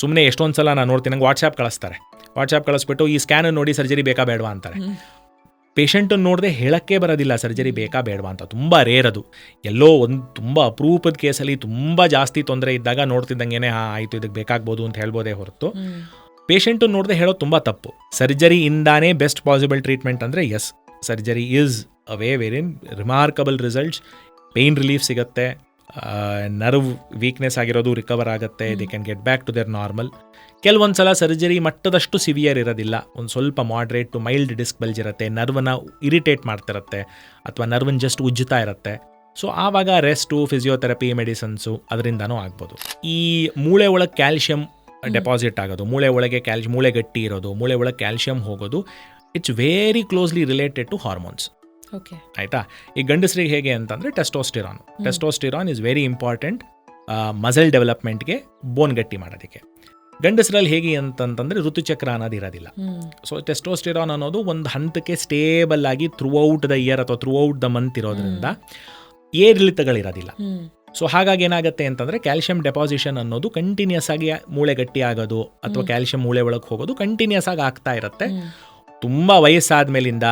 ಸುಮ್ಮನೆ ಎಷ್ಟೊಂದು ಸಲ ನಾನು ನೋಡ್ತೀನಿ, ನಂಗೆ ವಾಟ್ಸಾಪ್ ಕಳಿಸ್ಬಿಟ್ಟು ಈ ಸ್ಕ್ಯಾನ್ ನೋಡಿ ಸರ್ಜರಿ ಬೇಕಾ ಬೇಡವಾ ಅಂತಾರೆ. ಪೇಷಂಟನ್ನು ನೋಡದೆ ಹೇಳೋಕ್ಕೆ ಬರೋದಿಲ್ಲ ಸರ್ಜರಿ ಬೇಕಾ ಬೇಡವಾ ಅಂತ. ತುಂಬ ರೇರ್ ಅದು. ಎಲ್ಲೋ ಒಂದು ತುಂಬ ಅಪರೂಪದ ಕೇಸಲ್ಲಿ ತುಂಬ ಜಾಸ್ತಿ ತೊಂದರೆ ಇದ್ದಾಗ ನೋಡ್ತಿದ್ದಂಗೆ ಆಯಿತು ಇದಕ್ಕೆ ಬೇಕಾಗ್ಬೋದು ಅಂತ ಹೇಳ್ಬೋದೇ ಹೊರತು ಪೇಷಂಟನ್ನು ನೋಡದೆ ಹೇಳೋದು ತುಂಬ ತಪ್ಪು. ಸರ್ಜರಿಯಿಂದಾನೇ ಬೆಸ್ಟ್ ಪಾಸಿಬಲ್ ಟ್ರೀಟ್ಮೆಂಟ್ ಅಂದರೆ yes, surgery is a way very remarkable results. Pain relief ಸಿಗುತ್ತೆ, ನರ್ವ್ ವೀಕ್ನೆಸ್ ಆಗಿರೋದು ರಿಕವರ್ ಆಗುತ್ತೆ, they can get back to their normal. ಕೆಲವೊಂದು ಸಲ ಸರ್ಜರಿ ಮಟ್ಟದಷ್ಟು ಸಿವಿಯರ್ ಇರೋದಿಲ್ಲ, ಒಂದು ಸ್ವಲ್ಪ moderate to mild disc bulge ಇರುತ್ತೆ, ನರ್ವನ್ನ ಇರಿಟೇಟ್ ಮಾಡ್ತಿರುತ್ತೆ ಅಥವಾ ನರ್ವನ್ನ ಜಸ್ಟ್ ಉಜ್ಜುತ್ತಾ ಇರುತ್ತೆ. ಸೊ ಆವಾಗ ರೆಸ್ಟು, ಫಿಸಿಯೋಥೆರಪಿ, ಮೆಡಿಸನ್ಸು ಅದರಿಂದನೂ ಆಗ್ಬೋದು. ಈ ಮೂಳೆ ಒಳಗೆ ಕ್ಯಾಲ್ಶಿಯಂ ಡೆಪಾಸಿಟ್ ಆಗೋದು, ಮೂಳೆ ಒಳಗೆ ಮೂಳೆ ಗಟ್ಟಿ ಇರೋದು, ಮೂಳೆ ಒಳಗೆ ಕ್ಯಾಲ್ಶಿಯಂ ಹೋಗೋದು, it's very closely related to hormones. ಆಯಿತಾ. ಈ ಗಂಡಸರಿಗೆ ಹೇಗೆ ಅಂತಂದರೆ testosterone is very important muscle ಡೆವಲಪ್ಮೆಂಟ್ಗೆ, ಬೋನ್ ಗಟ್ಟಿ ಮಾಡೋದಕ್ಕೆ. ಗಂಡಸರಲ್ಲಿ ಹೇಗೆ ಅಂತಂತಂದರೆ ಋತುಚಕ್ರ ಅನ್ನೋದು ಇರೋದಿಲ್ಲ. ಸೊ ಟೆಸ್ಟೋಸ್ಟಿರಾನ್ ಅನ್ನೋದು ಒಂದು ಹಂತಕ್ಕೆ ಸ್ಟೇಬಲ್ ಆಗಿ ಥ್ರೂ ಔಟ್ ದ ಇಯರ್ ಅಥವಾ ಥ್ರೂ ಔಟ್ ದ ಮಂತ್ ಇರೋದ್ರಿಂದ ಏರಿಳಿತಗಳಿರೋದಿಲ್ಲ. ಸೊ ಹಾಗಾಗಿ ಏನಾಗುತ್ತೆ ಅಂತಂದರೆ ಕ್ಯಾಲ್ಶಿಯಂ ಡೆಪಾಸಿಷನ್ ಅನ್ನೋದು ಕಂಟಿನ್ಯೂಸ್ ಆಗಿ ಮೂಳೆ ಗಟ್ಟಿ ಆಗೋದು ಅಥವಾ ಕ್ಯಾಲ್ಶಿಯಂ ಮೂಳೆ ಒಳಗೆ ಹೋಗೋದು ಕಂಟಿನ್ಯೂಸ್ ಆಗಿ ಆಗ್ತಾ ಇರುತ್ತೆ. ತುಂಬ ವಯಸ್ಸಾದ ಮೇಲಿಂದ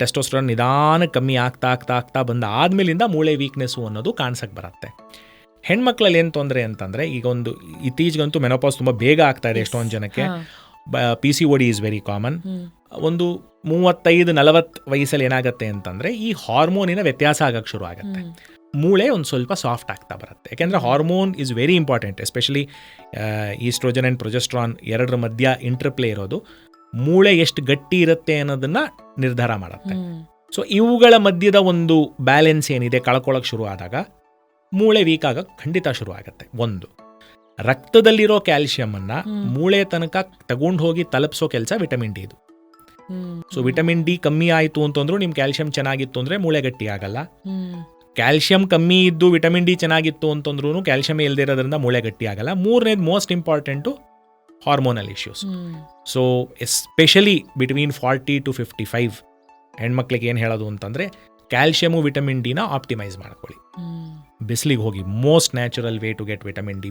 ಟೆಸ್ಟೋಸ್ಟೆರಾನ್ ನಿಧಾನ ಕಮ್ಮಿ ಆಗ್ತಾ ಬಂದ ಆದಮೇಲಿಂದ ಮೂಳೆ ವೀಕ್ನೆಸ್ಸು ಅನ್ನೋದು ಕಾಣಿಸಕ್ಕೆ ಬರುತ್ತೆ. ಹೆಣ್ಮಕ್ಳಲ್ಲಿ ಏನು ತೊಂದರೆ ಅಂತಂದರೆ, ಈಗ ಒಂದು ಇತ್ತೀಚೆಗಂತೂ ಮೆನೋಪಾಸ್ ತುಂಬ ಬೇಗ ಆಗ್ತಾ ಇದೆ ಎಷ್ಟೊಂದು ಜನಕ್ಕೆ. PCOD is very common. ಒಂದು 35-40 ವಯಸ್ಸಲ್ಲಿ ಏನಾಗುತ್ತೆ ಅಂತಂದರೆ ಈ ಹಾರ್ಮೋನಿನ ವ್ಯತ್ಯಾಸ ಆಗಕ್ಕೆ ಶುರು ಆಗುತ್ತೆ. ಮೂಳೆ ಒಂದು ಸ್ವಲ್ಪ ಸಾಫ್ಟ್ ಆಗ್ತಾ ಬರುತ್ತೆ. ಯಾಕೆಂದರೆ hormone is very important, especially oestrogen and progesterone ಎರಡರ ಮಧ್ಯ ಇಂಟರ್ಪ್ಲೇ ಇರೋದು ಮೂಳೆ ಎಷ್ಟು ಗಟ್ಟಿ ಇರುತ್ತೆ ಅನ್ನೋದನ್ನು ನಿರ್ಧಾರ ಮಾಡುತ್ತೆ. ಸೊ ಇವುಗಳ ಮಧ್ಯದ ಒಂದು ಬ್ಯಾಲೆನ್ಸ್ ಏನಿದೆ ಕಳ್ಕೊಳ್ಳೋಕೆ ಶುರು ಆದಾಗ ಮೂಳೆ ವೀಕ್ ಆಗಕ್ಕೆ ಖಂಡಿತ ಶುರು ಆಗುತ್ತೆ. ಒಂದು, ರಕ್ತದಲ್ಲಿರೋ ಕ್ಯಾಲ್ಶಿಯಮನ್ನು ಮೂಳೆ ತನಕ ತಗೊಂಡು ಹೋಗಿ ತಲುಪಿಸೋ ಕೆಲಸ ವಿಟಮಿನ್ ಡಿ ಇದು. ಸೊ ವಿಟಮಿನ್ ಡಿ ಕಮ್ಮಿ ಆಯಿತು ಅಂತಂದ್ರೂ ನಿಮ್ಮ ಕ್ಯಾಲ್ಶಿಯಂ ಚೆನ್ನಾಗಿತ್ತು ಅಂದರೆ ಮೂಳೆ ಗಟ್ಟಿ ಆಗಲ್ಲ. ಕ್ಯಾಲ್ಶಿಯಂ ಕಮ್ಮಿ ಇದ್ದು ವಿಟಮಿನ್ ಡಿ ಚೆನ್ನಾಗಿತ್ತು ಅಂತಂದ್ರೂ ಕ್ಯಾಲ್ಶಿಯಂ ಇಲ್ಲದೆ ಇರೋದ್ರಿಂದ ಮೂಳೆ ಗಟ್ಟಿ ಆಗಲ್ಲ. ಮೂರನೇದು most important hormonal issues. So especially between 40 to 55 ಹೆಣ್ಮಕ್ಳಿಗೆ ಏನು ಹೇಳೋದು ಅಂತಂದರೆ ಕ್ಯಾಲ್ಶಿಯಮು ವಿಟಮಿನ್ ಡಿನ ಆಪ್ಟಿಮೈಸ್ ಮಾಡ್ಕೊಳ್ಳಿ. ಬಿಸಿಲಿಗೆ ಹೋಗಿ, most natural way to get vitamin D.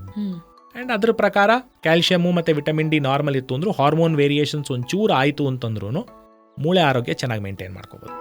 And ಅದ್ರ ಪ್ರಕಾರ ಕ್ಯಾಲ್ಶಿಯಮು ಮತ್ತು ವಿಟಮಿನ್ ಡಿ ನಾರ್ಮಲ್ ಇತ್ತು ಅಂದರೂ ಹಾರ್ಮೋನ್ ವೇರಿಯೇಷನ್ಸ್ ಒಂಚೂರು ಆಯಿತು ಅಂತಂದ್ರೂ ಮೂಳೆ ಆರೋಗ್ಯ ಚೆನ್ನಾಗಿ ಮೇಂಟೈನ್ ಮಾಡ್ಕೋಬೋದು.